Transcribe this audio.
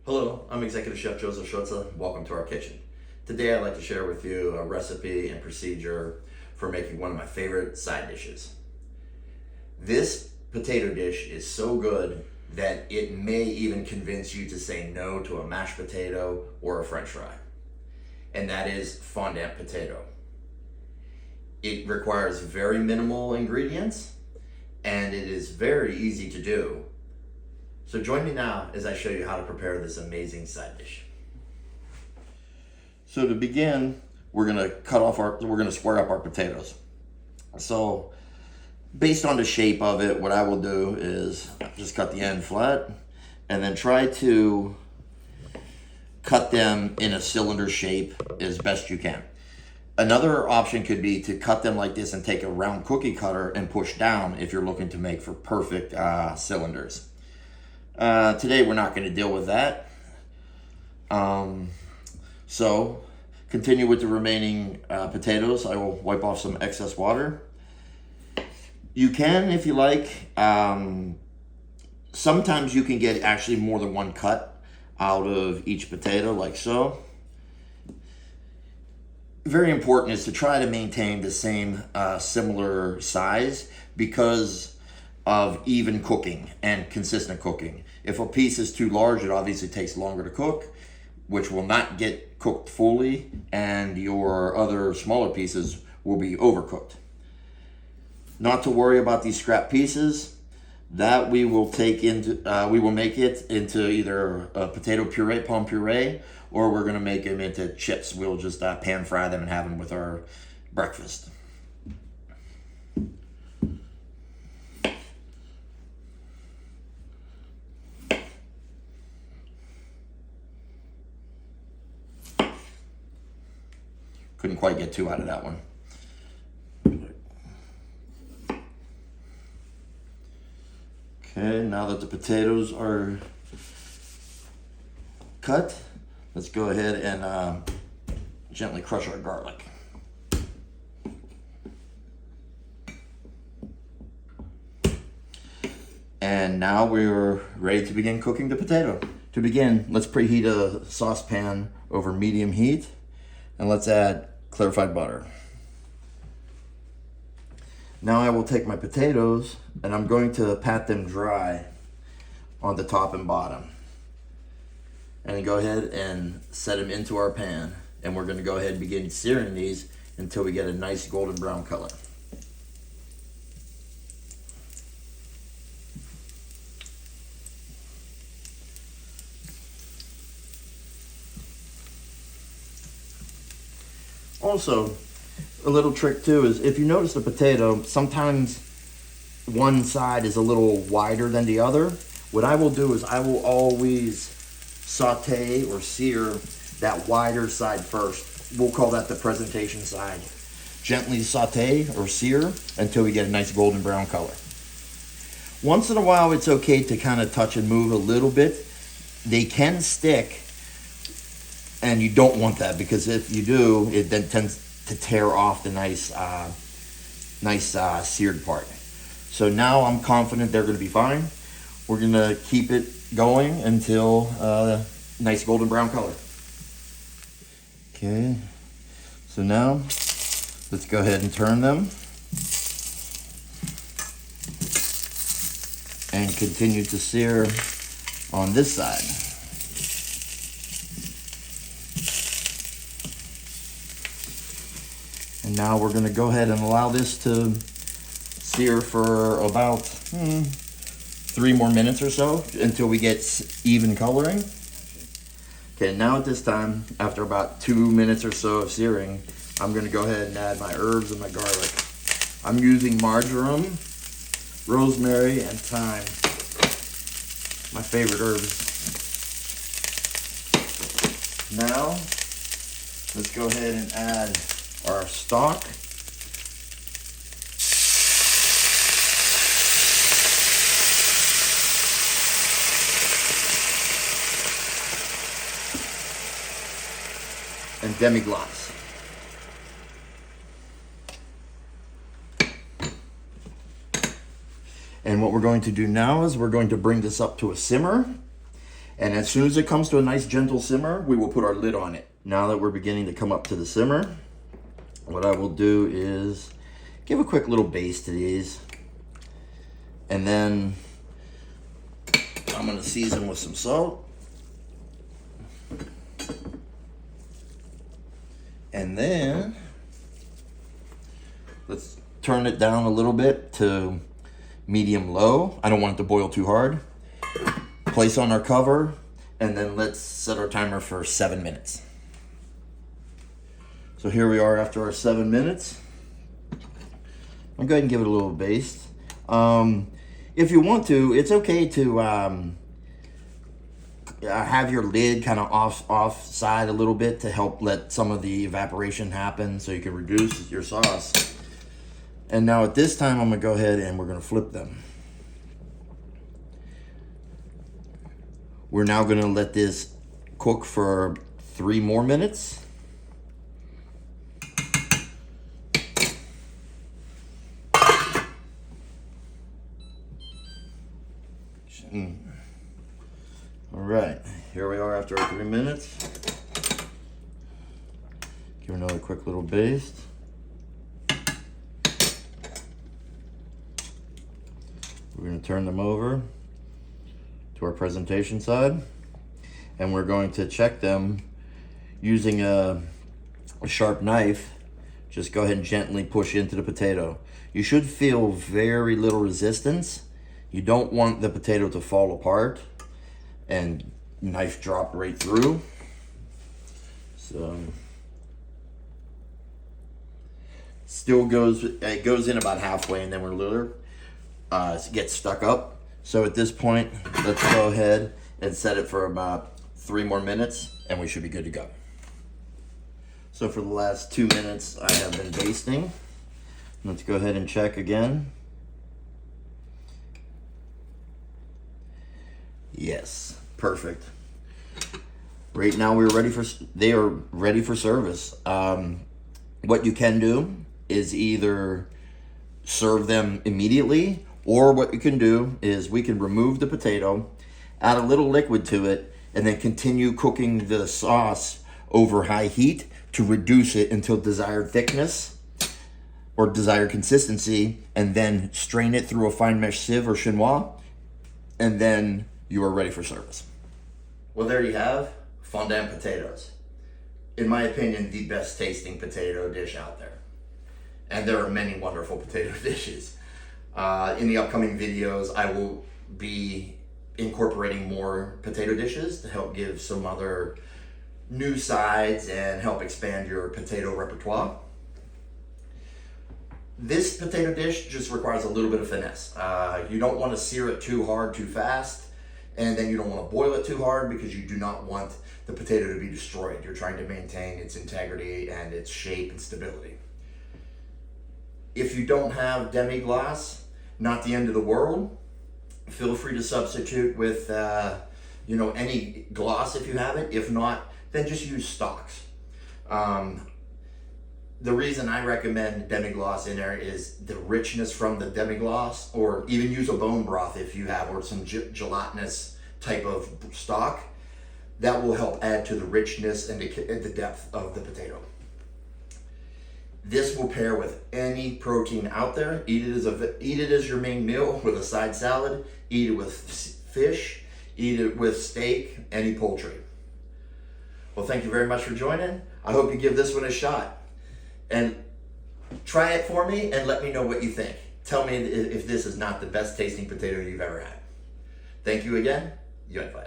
Hello, I'm Executive Chef Joseph Schutze. Welcome to our kitchen. Today I'd like to share with you a recipe and procedure for making one of my favorite side dishes. This potato dish is so good that it may even convince you to say no to a mashed potato or a french fry. And that is fondant potato. It requires very minimal ingredients and it is very easy to do. So join me now as I show you how to prepare this amazing side dish. So to begin, we're gonna square up our potatoes. So based on the shape of it, what I will do is just cut the end flat and then try to cut them in a cylinder shape as best you can. Another option could be to cut them like this and take a round cookie cutter and push down if you're looking to make for perfect cylinders. Today we're not going to deal with that. So continue with the remaining potatoes. I will wipe off some excess water. You can, if you like, sometimes you can get actually more than one cut out of each potato, like so. Very important is to try to maintain the same similar size because of even cooking and consistent cooking. If a piece is too large, it obviously takes longer to cook, which will not get cooked fully, and your other smaller pieces will be overcooked. Not to worry about these scrap pieces. That we will take into, we will make it into either a potato puree, palm puree, or we're gonna make them into chips. We'll just pan fry them and have them with our breakfast. Couldn't quite get two out of that one. Okay, now that the potatoes are cut, let's go ahead and gently crush our garlic. And now we're ready to begin cooking the potato. To begin, let's preheat a saucepan over medium heat, and let's add clarified butter. Now I will take my potatoes and I'm going to pat them dry on the top and bottom. And then go ahead and set them into our pan. And we're gonna go ahead and begin searing these until we get a nice golden brown color. Also, a little trick too is if you notice the potato, sometimes one side is a little wider than the other. What I will do is I will always saute or sear that wider side first. We'll call that the presentation side. Gently saute or sear until we get a nice golden brown color. Once in a while, it's okay to kind of touch and move a little bit. They can stick, and you don't want that because if you do, it then tends to tear off the nice seared part. So now I'm confident they're going to be fine. We're going to keep it going until nice golden brown color. Okay, so now let's go ahead and turn them and continue to sear on this side. And now we're going to go ahead and allow this to sear for about 3 more minutes or so until we get even coloring. Okay, now at this time, after about 2 minutes or so of searing, I'm going to go ahead and add my herbs and my garlic. I'm using marjoram, rosemary, and thyme, my favorite herbs. Now, let's go ahead and add our stock. And Demi-Glace. And what we're going to do now is we're going to bring this up to a simmer. And as soon as it comes to a nice gentle simmer, we will put our lid on it. Now that we're beginning to come up to the simmer, what I will do is give a quick little baste to these. And then I'm gonna season with some salt. And then let's turn it down a little bit to medium low. I don't want it to boil too hard. Place on our cover, and then let's set our timer for 7 minutes. So here we are after our 7 minutes. I'll go ahead and give it a little baste. If you want to, it's okay to have your lid kind of off side a little bit to help let some of the evaporation happen so you can reduce your sauce. And now at this time, I'm gonna go ahead and we're gonna flip them. We're now gonna let this cook for 3 more minutes. All right, here we are after our 3 minutes. Give another quick little baste. We're going to turn them over to our presentation side, and we're going to check them using a sharp knife. Just go ahead and gently push into the potato. You should feel very little resistance. You don't want the potato to fall apart and knife drop right through. So still it goes in about halfway, and then we're little gets stuck up. So at this point, let's go ahead and set it for about 3 more minutes, and we should be good to go. So for the last 2 minutes, I have been basting. Let's go ahead and check again. Yes, perfect. Right now they are ready for service. What you can do is either serve them immediately, or what you can do is we can remove the potato, add a little liquid to it, and then continue cooking the sauce over high heat to reduce it until desired thickness or desired consistency, and then strain it through a fine mesh sieve or chinois, and then you are ready for service. Well, there you have fondant potatoes. In my opinion, the best tasting potato dish out there. And there are many wonderful potato dishes. In the upcoming videos, I will be incorporating more potato dishes to help give some other new sides and help expand your potato repertoire. This potato dish just requires a little bit of finesse. You don't want to sear it too hard, too fast, and then you don't want to boil it too hard because you do not want the potato to be destroyed. You're trying to maintain its integrity and its shape and stability. If you don't have demi-glace, not the end of the world. Feel free to substitute with any glace if you have it. If not, then just use stocks. The reason I recommend demi-glace in there is the richness from the demi-glace, or even use a bone broth if you have, or some gelatinous type of stock. That will help add to the richness and the depth of the potato. This will pair with any protein out there. Eat it as your main meal with a side salad. Eat it with fish. Eat it with steak, any poultry. Well, thank you very much for joining. I hope you give this one a shot. And try it for me and let me know what you think. Tell me if this is not the best tasting potato you've ever had. Thank you again. Yukon.